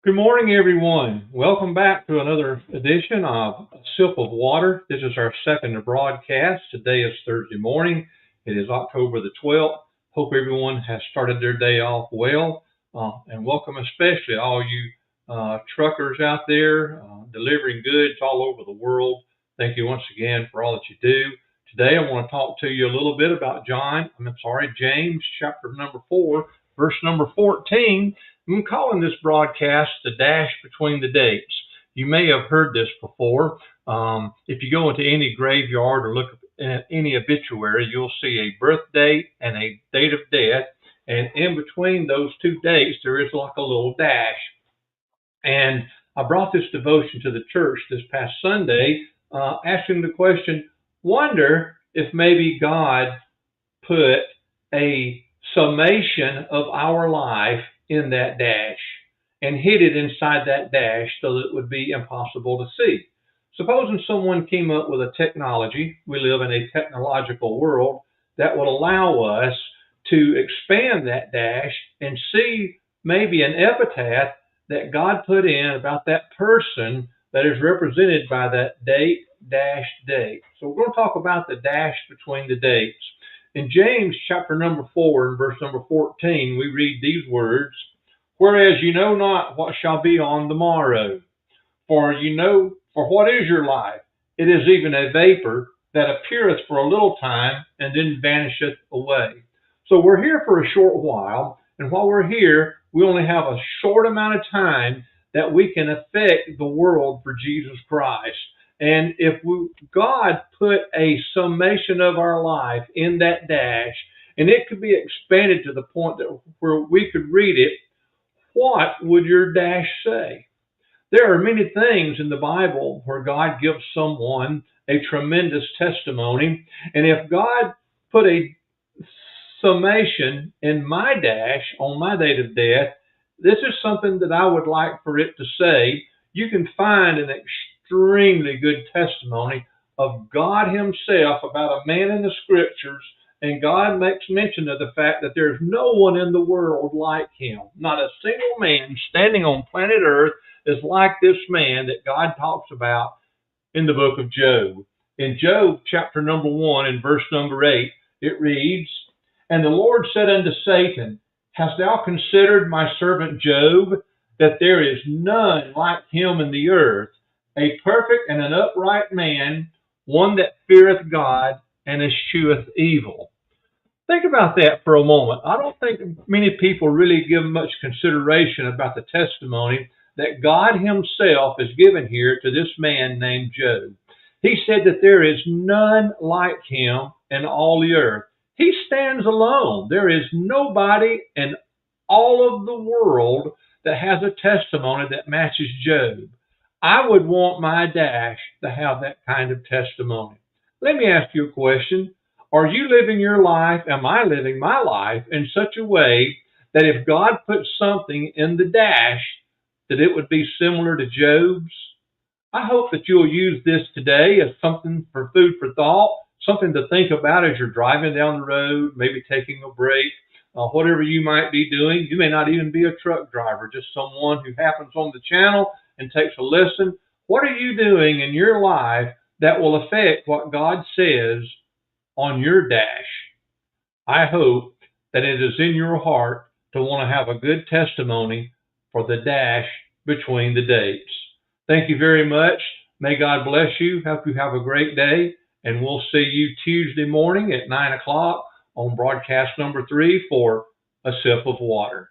Good morning, everyone. Welcome back to another edition of A Sip of Water. This is our second broadcast. Today is Thursday morning. It is October the 12th. Hope everyone has started their day off well. And welcome especially all you truckers out there delivering goods all over the world. Thank you once again for all that you do. Today I want to talk to you a little bit about James chapter number 4, verse number 14. I'm calling this broadcast The Dash Between the Dates. You may have heard this before. If you go into any graveyard or look at any obituary, you'll see a birth date and a date of death. And in between those two dates, there is like a little dash. And I brought this devotion to the church this past Sunday, asking the question, wonder if maybe God put a summation of our life in that dash and hid it inside that dash so that it would be impossible to see. Supposing someone came up with a technology, we live in a technological world, that would allow us to expand that dash and see maybe an epitaph that God put in about that person that is represented by that date, dash, date. So we're going to talk about the dash between the dates. In James chapter number 4 and verse number 14, we read these words, "Whereas you know not what shall be on the morrow. For what is your life? It is even a vapor that appeareth for a little time and then vanisheth away." So we're here for a short while, and while we're here, we only have a short amount of time that we can affect the world for Jesus Christ. And if God put a summation of our life in that dash, and it could be expanded to the point that where we could read it, what would your dash say? There are many things in the Bible where God gives someone a tremendous testimony. And if God put a summation in my dash on my date of death, this is something that I would like for it to say. You can find an extremely good testimony of God himself about a man in the scriptures, and God makes mention of the fact that there's no one in the world like him. Not a single man standing on planet Earth is like this man that God talks about in the book of Job. In Job chapter number 1 and verse number 8, it reads, "And the Lord said unto Satan, Hast thou considered my servant Job, that there is none like him in the earth, a perfect and an upright man, one that feareth God and escheweth evil." Think about that for a moment. I don't think many people really give much consideration about the testimony that God himself has given here to this man named Job. He said that there is none like him in all the earth. He stands alone. There is nobody in all of the world that has a testimony that matches Job. I would want my dash to have that kind of testimony. Let me ask you a question. Are you living your life, am I living my life in such a way that if God put something in the dash, that it would be similar to Job's? I hope that you'll use this today as something for food for thought, something to think about as you're driving down the road, maybe taking a break, whatever you might be doing. You may not even be a truck driver, just someone who happens on the channel and takes a listen. What are you doing in your life that will affect what God says on your dash? I hope that it is in your heart to want to have a good testimony for the dash between the dates. Thank you very much. May God bless you. Hope you have a great day. And we'll see you Tuesday morning at 9 o'clock on broadcast number 3 for A Sip of Water.